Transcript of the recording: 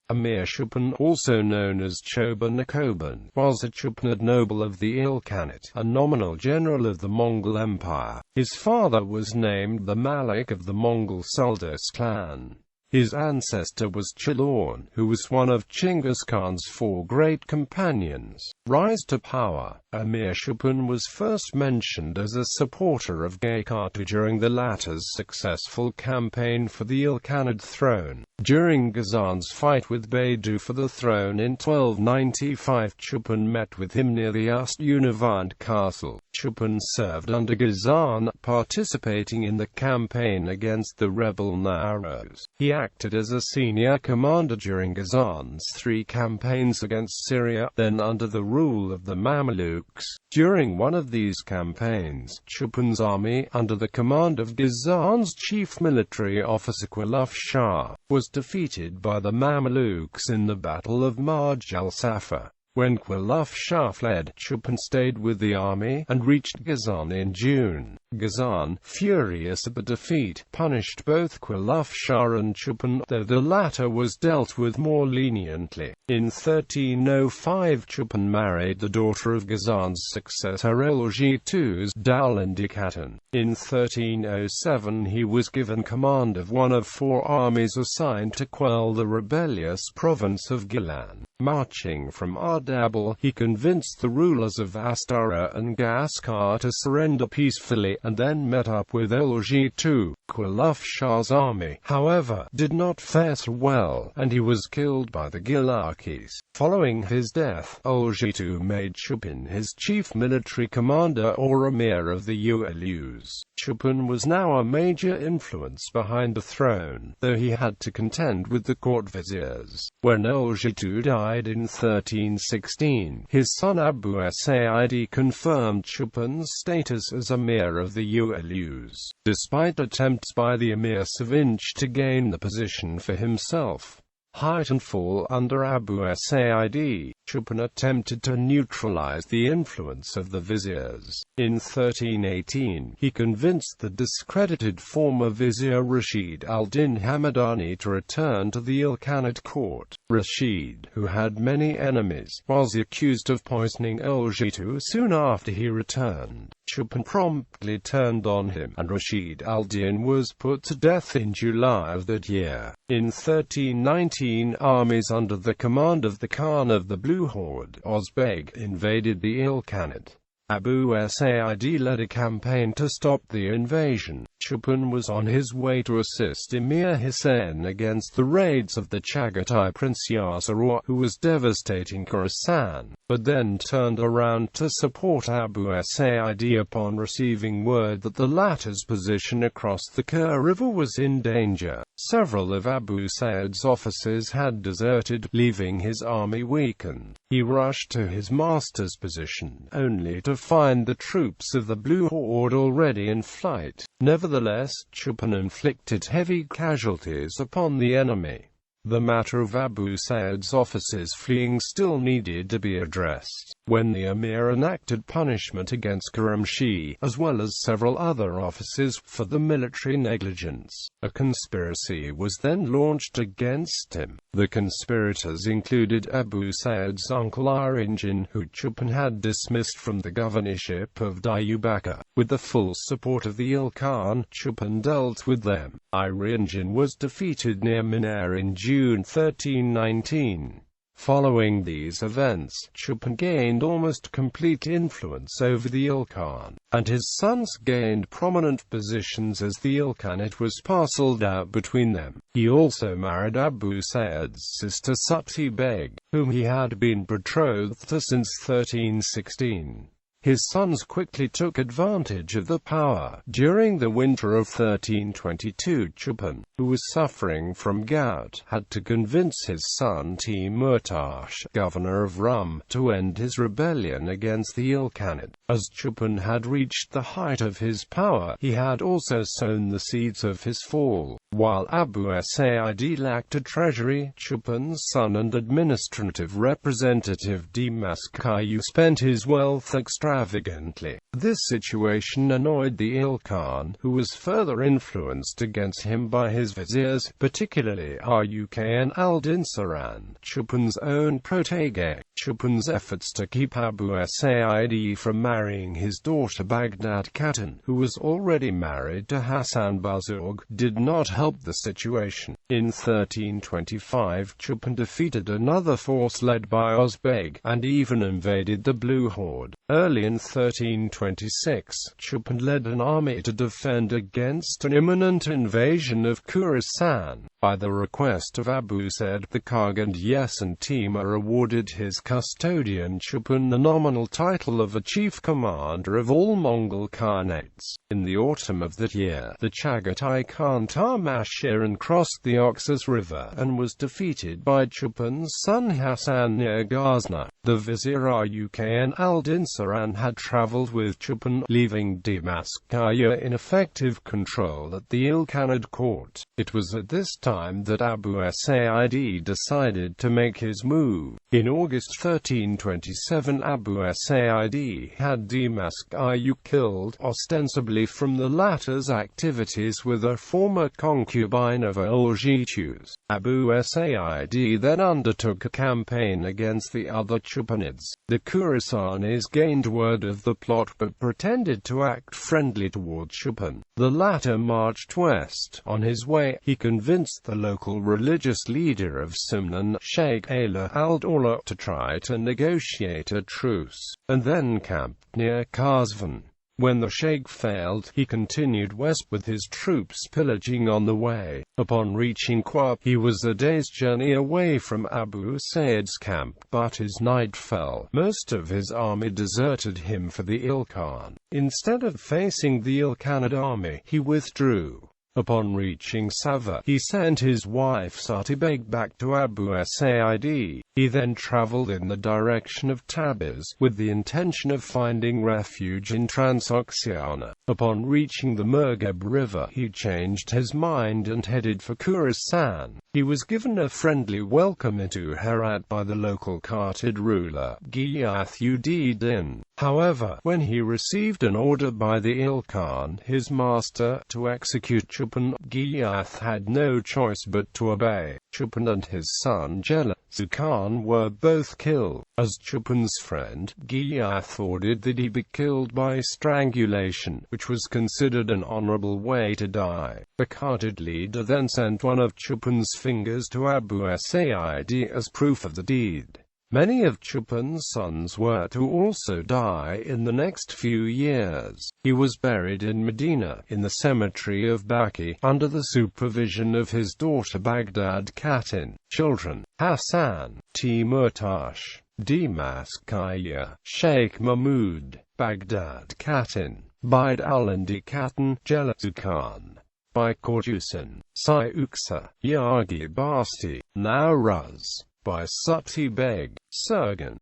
Amir Chupan, also known as Choban or Coban, was a Chupanid noble of the Ilkhanate, a nominal general of the Mongol Empire. His father was named the Malek of the Mongol Suldus clan. His ancestor was Chilaun, who was one of Chingis Khan's 4 great companions. Rise to power. Amir Chupan was first mentioned as a supporter of Ilkhanate during the latter's successful campaign for the Ilkhanate throne. During Ghazan's fight with Baidu for the throne in 1295, Chupan met with him near the Ust-Unavant castle. Chupan served under Ghazan, participating in the campaign against the rebel Naros. He acted as a senior commander during Ghazan's 3 campaigns against Syria, then under the rule of the Mamelukes. During one of these campaigns, Chupan's army, under the command of Ghazan's chief military officer Quilaf Shah, was defeated by the Mamelukes in the Battle of Marj al-Safa. When Quilaf Shah fled, Chupan stayed with the army, and reached Ghazan in June. Ghazan, furious at the defeat, punished both Quilaf Shah and Chupan, though the latter was dealt with more leniently. In 1305, Chupan married the daughter of Ghazan's successor Ilkhanate Dowlandi Khatan. In 1307 he was given command of one of 4 armies assigned to quell the rebellious province of Chilaun. Marching from Ardabil, he convinced the rulers of Astara and Gaskar to surrender peacefully, and then met up with Ilkhanate. Quilaf Shah's army, however, did not fare so well, and he was killed by the Gilakis. Following his death, Ilkhanate made Chupan his chief military commander or emir of the Ulus. Chupan was now a major influence behind the throne, though he had to contend with the court viziers. When Ilkhanate died in 1316, his son Abu Sa'id confirmed Chupan's status as emir of the Ulus, despite attempts by the emir Savinch to gain the position for himself. Height and fall under Abu Sa'id, Chupan attempted to neutralize the influence of the viziers. In 1318, he convinced the discredited former vizier Rashid al-Din Hamadani to return to the Ilkhanate court. Rashid, who had many enemies, was accused of poisoning Ilkhanate soon after he returned. Chupan promptly turned on him, and Rashid al-Din was put to death in July of that year. In 1319, armies under the command of the Khan of the Blue Horde, Ozbeg, invaded the Ilkhanate. Abu Sa'id led a campaign to stop the invasion. Chupan was on his way to assist Emir Hussein against the raids of the Chagatai Prince Yasser, who was devastating Khorasan, but then turned around to support Abu Sa'id upon receiving word that the latter's position across the Kur River was in danger. Several of Abu Sa'id's officers had deserted, leaving his army weakened. He rushed to his master's position, only to find the troops of the Blue Horde already in flight. Nevertheless, Chupan inflicted heavy casualties upon the enemy. The matter of Abu Sa'id's officers fleeing still needed to be addressed. When the emir enacted punishment against Karamshi, as well as several other officers, for the military negligence, a conspiracy was then launched against him. The conspirators included Abu Sa'id's uncle Arinjan, who Chupan had dismissed from the governorship of Diyarbakir. With the full support of the Ilkhan, Chupan dealt with them. Arinjan was defeated near Minar in June 1319. Following these events, Chupan gained almost complete influence over the Ilkhan, and his sons gained prominent positions as the Ilkhanate was parceled out between them. He also married Abu Sa'id's sister Suti Beg, whom he had been betrothed to since 1316. His sons quickly took advantage of the power. During the winter of 1322, Chupan, who was suffering from gout, had to convince his son Timurtash, governor of Rum, to end his rebellion against the Ilkhanate. As Chupan had reached the height of his power, he had also sown the seeds of his fall. While Abu Said lacked a treasury, Chupan's son and administrative representative Demaskayou spent his wealth extravagantly. This situation annoyed the Ilkhan, who was further influenced against him by his viziers, particularly Rukn al-Dinsaran, Chupan's own protege. Chupan's efforts to keep Abu Said from marrying his daughter Baghdad Khatun, who was already married to Hassan Buzurg, did not help the situation. In 1325, Chupan defeated another force led by Ozbeg, and even invaded the Blue Horde. Early in 1326, Chupan led an army to defend against an imminent invasion of Khorasan. By the request of Abu Said, the Khagan Yesin Timur awarded his custodian Chupan the nominal title of a chief commander of all Mongol Khanates. In the autumn of that year, the Chagatai Khan Tamashiran crossed the Oxus River, and was defeated by Chupan's son Hassan near Ghazna. The vizier Rukn al-Dinsaran had travelled with Chupan, leaving Demaskayou in effective control at the Ilkhanate court. It was at this time that Abu Said decided to make his move. In August 1327, Abu Said had Demaskayou killed, ostensibly from the latter's activities with a former concubine of Uljitus. Abu Said then undertook a campaign against the other Chupanids. The Khorasanis gained word of the plot but pretended to act friendly toward Chupan. The latter marched west. On his way, he convinced the local religious leader of Simnan, Sheikh Ala al-Dawla, to try to negotiate a truce, and then camped near Kazvan. When the sheikh failed, he continued west with his troops pillaging on the way. Upon reaching Qua, he was a day's journey away from Abu Said's camp, but as night fell, most of his army deserted him for the Ilkhan. Instead of facing the Ilkhanate army, he withdrew. Upon reaching Sava, he sent his wife Satibeg back to Abu Said. He then travelled in the direction of Tabriz, with the intention of finding refuge in Transoxiana. Upon reaching the Murghab River, he changed his mind and headed for Khorasan. He was given a friendly welcome into Herat by the local Khatid ruler, Ghiyath-ud-Din. However, when he received an order by the Ilkhan, his master, to execute Chupan, Ghiyath had no choice but to obey. Chupan and his son Chingis Khan were both killed. As Chupan's friend, Ghiyath ordered that he be killed by strangulation, which was considered an honorable way to die. The Khatid leader then sent one of Chupan's fingers to Abu Said as proof of the deed. Many of Chupan's sons were to also die in the next few years. He was buried in Medina, in the cemetery of Baqi, under the supervision of his daughter Baghdad Khatun. Children: Hassan, Timurtash, Demaskayou, Sheikh Mahmud, Baghdad Khatun, Baid al-Indi Khatun, Chingis Khan, Baikortusan, Syuksa, Yagi Basti, Nauruz, by Suti Beg, Surgan.